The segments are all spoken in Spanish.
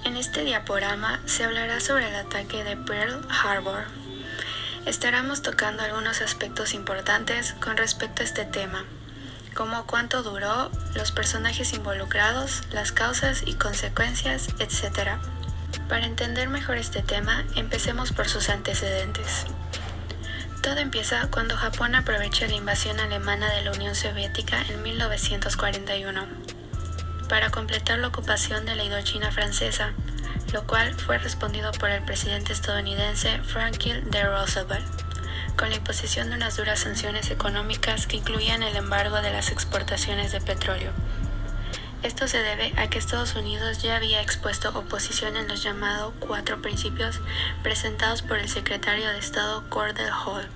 En este diaporama se hablará sobre el ataque de Pearl Harbor. Estaremos tocando algunos aspectos importantes con respecto a este tema, como cuánto duró, los personajes involucrados, las causas y consecuencias, etc. Para entender mejor este tema, empecemos por sus antecedentes. Todo empieza cuando Japón aprovecha la invasión alemana de la Unión Soviética en 1941 para completar la ocupación de la Indochina francesa, lo cual fue respondido por el presidente estadounidense Franklin D. Roosevelt, con la imposición de unas duras sanciones económicas que incluían el embargo de las exportaciones de petróleo. Esto se debe a que Estados Unidos ya había expuesto oposición en los llamados 4 principios presentados por el secretario de Estado Cordell Hull,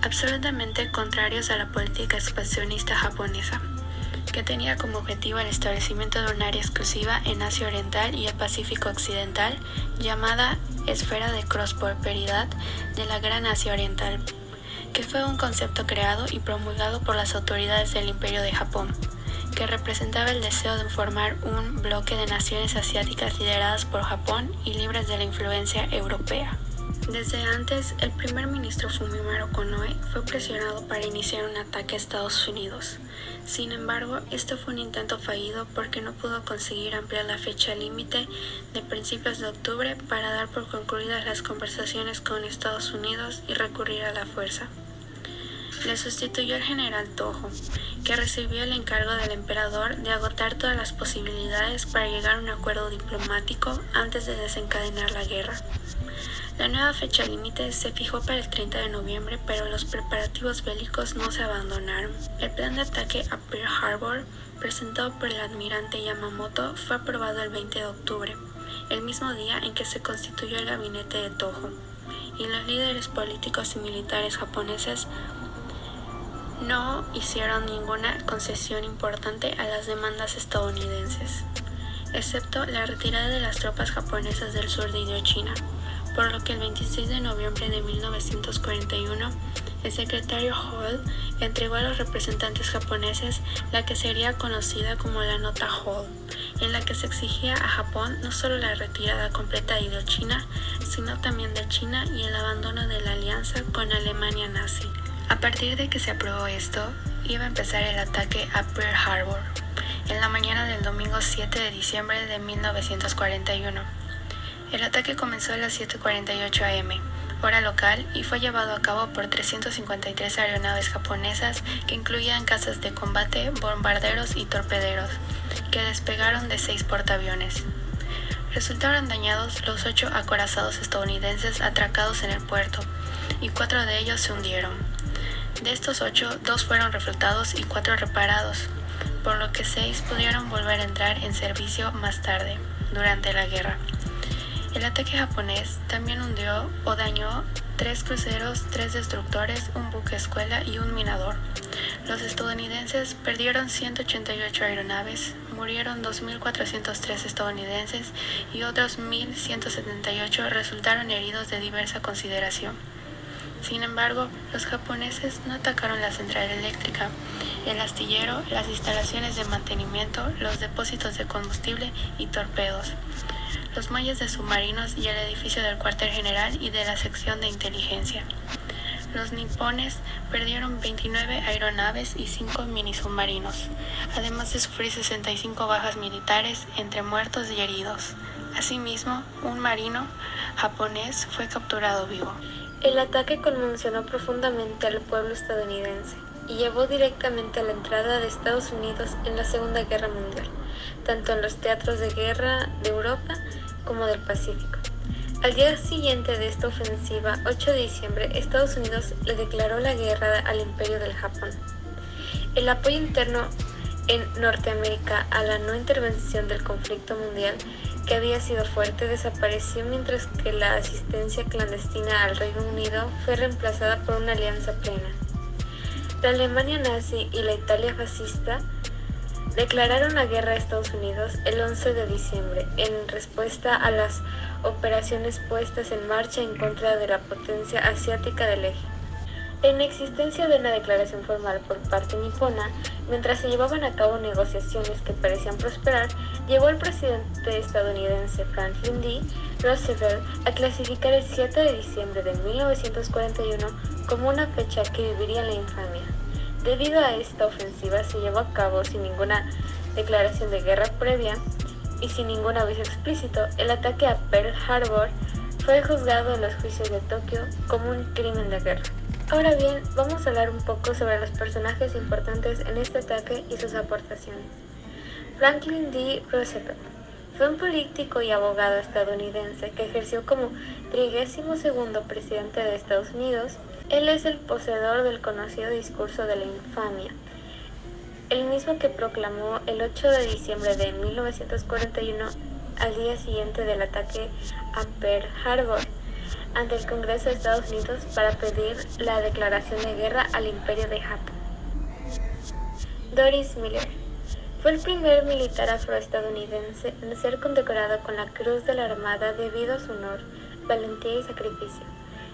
absolutamente contrarios a la política expansionista japonesa, que tenía como objetivo el establecimiento de un área exclusiva en Asia Oriental y el Pacífico Occidental, llamada Esfera de Prosperidad de la Gran Asia Oriental, que fue un concepto creado y promulgado por las autoridades del Imperio de Japón, que representaba el deseo de formar un bloque de naciones asiáticas lideradas por Japón y libres de la influencia europea. Desde antes, el primer ministro Fumimaro Konoe fue presionado para iniciar un ataque a Estados Unidos. Sin embargo, esto fue un intento fallido porque no pudo conseguir ampliar la fecha límite de principios de octubre para dar por concluidas las conversaciones con Estados Unidos y recurrir a la fuerza. Le sustituyó el general Toho, que recibió el encargo del emperador de agotar todas las posibilidades para llegar a un acuerdo diplomático antes de desencadenar la guerra. La nueva fecha límite se fijó para el 30 de noviembre, pero los preparativos bélicos no se abandonaron. El plan de ataque a Pearl Harbor, presentado por el almirante Yamamoto, fue aprobado el 20 de octubre, el mismo día en que se constituyó el gabinete de Toho, y los líderes políticos y militares japoneses no hicieron ninguna concesión importante a las demandas estadounidenses, excepto la retirada de las tropas japonesas del sur de Indochina, por lo que el 26 de noviembre de 1941, el secretario Hull entregó a los representantes japoneses la que sería conocida como la Nota Hull, en la que se exigía a Japón no solo la retirada completa de Indochina, sino también de China y el abandono de la alianza con Alemania nazi. A partir de que se aprobó esto, iba a empezar el ataque a Pearl Harbor, en la mañana del domingo 7 de diciembre de 1941. El ataque comenzó a las 7:48 am, hora local, y fue llevado a cabo por 353 aeronaves japonesas que incluían cazas de combate, bombarderos y torpederos, que despegaron de 6 portaaviones. Resultaron dañados los 8 acorazados estadounidenses atracados en el puerto, y 4 de ellos se hundieron. De estos 8, 2 fueron reflotados y 4 reparados, por lo que 6 pudieron volver a entrar en servicio más tarde, durante la guerra. El ataque japonés también hundió o dañó 3 cruceros, 3 destructores, un buque escuela y un minador. Los estadounidenses perdieron 188 aeronaves, murieron 2.403 estadounidenses y otros 1.178 resultaron heridos de diversa consideración. Sin embargo, los japoneses no atacaron la central eléctrica, el astillero, las instalaciones de mantenimiento, los depósitos de combustible y torpedos, los muelles de submarinos y el edificio del cuartel general y de la sección de inteligencia. Los nipones perdieron 29 aeronaves y 5 minisubmarinos, además de sufrir 65 bajas militares entre muertos y heridos. Asimismo, un marino japonés fue capturado vivo. El ataque conmocionó profundamente al pueblo estadounidense y llevó directamente a la entrada de Estados Unidos en la Segunda Guerra Mundial, tanto en los teatros de guerra de Europa como del Pacífico. Al día siguiente de esta ofensiva, 8 de diciembre, Estados Unidos le declaró la guerra al Imperio del Japón. El apoyo interno en Norteamérica a la no intervención del conflicto mundial, que había sido fuerte, desapareció, mientras que la asistencia clandestina al Reino Unido fue reemplazada por una alianza plena. La Alemania nazi y la Italia fascista declararon la guerra a Estados Unidos el 11 de diciembre en respuesta a las operaciones puestas en marcha en contra de la potencia asiática del eje. La inexistencia de una declaración formal por parte nipona Mientras se llevaban a cabo negociaciones que parecían prosperar, llegó el presidente estadounidense Franklin D. Roosevelt a clasificar el 7 de diciembre de 1941 como una fecha que viviría en la infamia. Debido a esta ofensiva se llevó a cabo sin ninguna declaración de guerra previa y sin ningún aviso explícito. El ataque a Pearl Harbor fue juzgado en los juicios de Tokio como un crimen de guerra. Ahora bien, vamos a hablar un poco sobre los personajes importantes en este ataque y sus aportaciones. Franklin D. Roosevelt fue un político y abogado estadounidense que ejerció como 32º presidente de Estados Unidos. Él es el poseedor del conocido discurso de la infamia, el mismo que proclamó el 8 de diciembre de 1941, al día siguiente del ataque a Pearl Harbor, ante el Congreso de Estados Unidos para pedir la declaración de guerra al Imperio de Japón. Doris Miller fue el primer militar afroestadounidense en ser condecorado con la Cruz de la Armada debido a su honor, valentía y sacrificio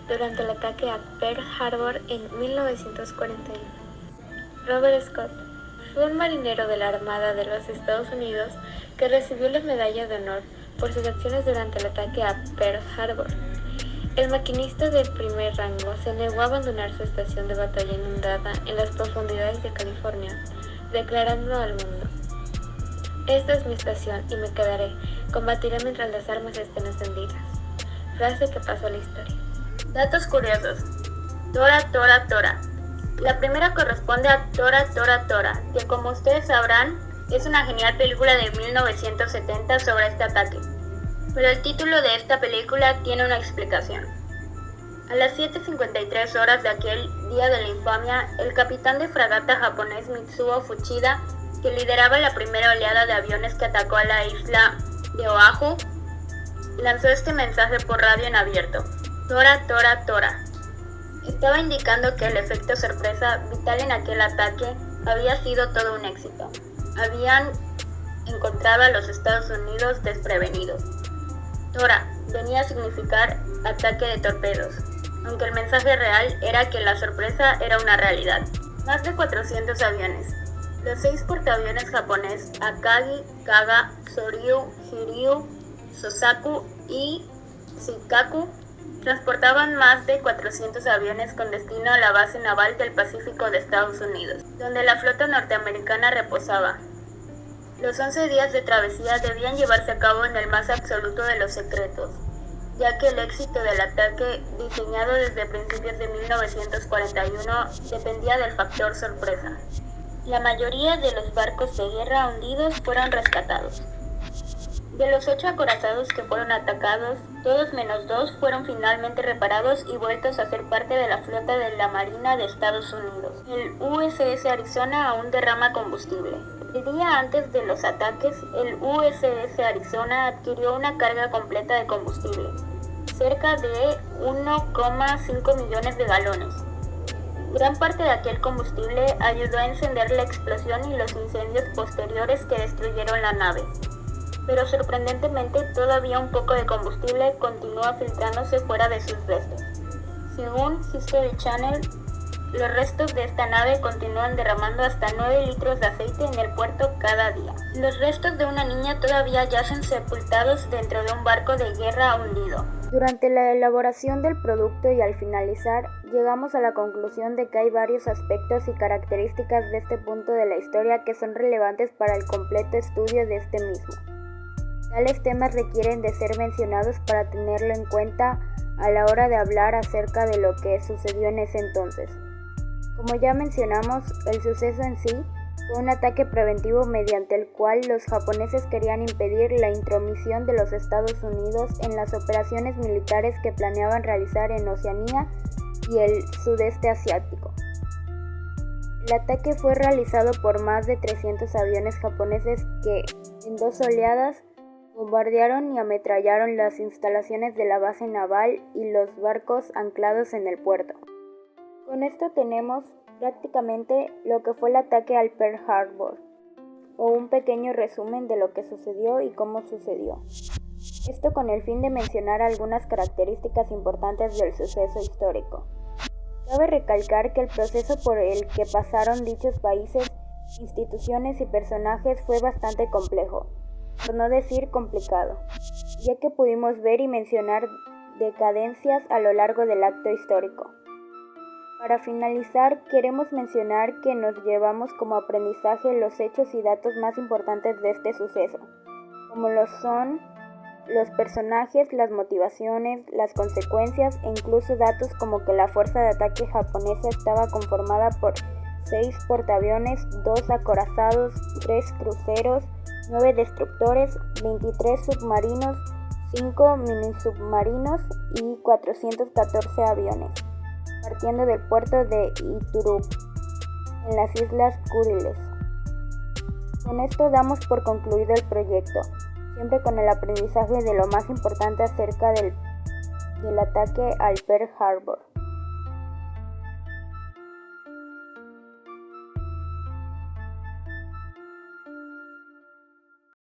durante el ataque a Pearl Harbor en 1941. Robert Scott fue un marinero de la Armada de los Estados Unidos que recibió la Medalla de Honor por sus acciones durante el ataque a Pearl Harbor. El maquinista del primer rango se negó a abandonar su estación de batalla inundada en las profundidades de California, declarando al mundo: "Esta es mi estación y me quedaré. Combatiré mientras las armas estén encendidas". Frase que pasó a la historia. Datos curiosos. Tora, Tora, Tora. La primera corresponde a Tora, Tora, Tora, que como ustedes sabrán, es una genial película de 1970 sobre este ataque. Pero el título de esta película tiene una explicación. A las 7:53 horas de aquel día de la infamia, el capitán de fragata japonés Mitsuo Fuchida, que lideraba la primera oleada de aviones que atacó a la isla de Oahu, lanzó este mensaje por radio en abierto: Tora, Tora, Tora. Estaba indicando que el efecto sorpresa vital en aquel ataque había sido todo un éxito. Habían encontrado a los Estados Unidos desprevenidos. Tora venía a significar ataque de torpedos, aunque el mensaje real era que la sorpresa era una realidad. Más de 400 aviones. Los 6 portaaviones japonés Akagi, Kaga, Soryu, Hiryu, Sosaku y Shikaku transportaban más de 400 aviones con destino a la base naval del Pacífico de Estados Unidos, donde la flota norteamericana reposaba. Los 11 días de travesía debían llevarse a cabo en el más absoluto de los secretos, ya que el éxito del ataque, diseñado desde principios de 1941, dependía del factor sorpresa. La mayoría de los barcos de guerra hundidos fueron rescatados. De los 8 acorazados que fueron atacados, todos menos 2 fueron finalmente reparados y vueltos a ser parte de la flota de la Marina de Estados Unidos. El USS Arizona aún derrama combustible. El día antes de los ataques, el USS Arizona adquirió una carga completa de combustible, cerca de 1,5 millones de galones. Gran parte de aquel combustible ayudó a encender la explosión y los incendios posteriores que destruyeron la nave. Pero sorprendentemente todavía un poco de combustible continúa filtrándose fuera de sus restos. Según History Channel, los restos de esta nave continúan derramando hasta 9 litros de aceite en el puerto cada día. Los restos de una niña todavía yacen sepultados dentro de un barco de guerra hundido. Durante la elaboración del producto y al finalizar, llegamos a la conclusión de que hay varios aspectos y características de este punto de la historia que son relevantes para el completo estudio de este mismo. Tales temas requieren de ser mencionados para tenerlo en cuenta a la hora de hablar acerca de lo que sucedió en ese entonces. Como ya mencionamos, el suceso en sí fue un ataque preventivo mediante el cual los japoneses querían impedir la intromisión de los Estados Unidos en las operaciones militares que planeaban realizar en Oceanía y el sudeste asiático. El ataque fue realizado por más de 300 aviones japoneses que, en 2 oleadas, bombardearon y ametrallaron las instalaciones de la base naval y los barcos anclados en el puerto. Con esto tenemos prácticamente lo que fue el ataque al Pearl Harbor, o un pequeño resumen de lo que sucedió y cómo sucedió. Esto con el fin de mencionar algunas características importantes del suceso histórico. Cabe recalcar que el proceso por el que pasaron dichos países instituciones y personajes fue bastante complejo, por no decir complicado, ya que pudimos ver y mencionar decadencias a lo largo del acto histórico. Para finalizar, queremos mencionar que nos llevamos como aprendizaje los hechos y datos más importantes de este suceso, como lo son los personajes, las motivaciones, las consecuencias e incluso datos como que la fuerza de ataque japonesa estaba conformada por 6 portaaviones, 2 acorazados, 3 cruceros, 9 destructores, 23 submarinos, 5 minisubmarinos y 414 aviones, partiendo del puerto de Iturup, en las Islas Kuriles. Con esto damos por concluido el proyecto, siempre con el aprendizaje de lo más importante acerca del ataque al Pearl Harbor.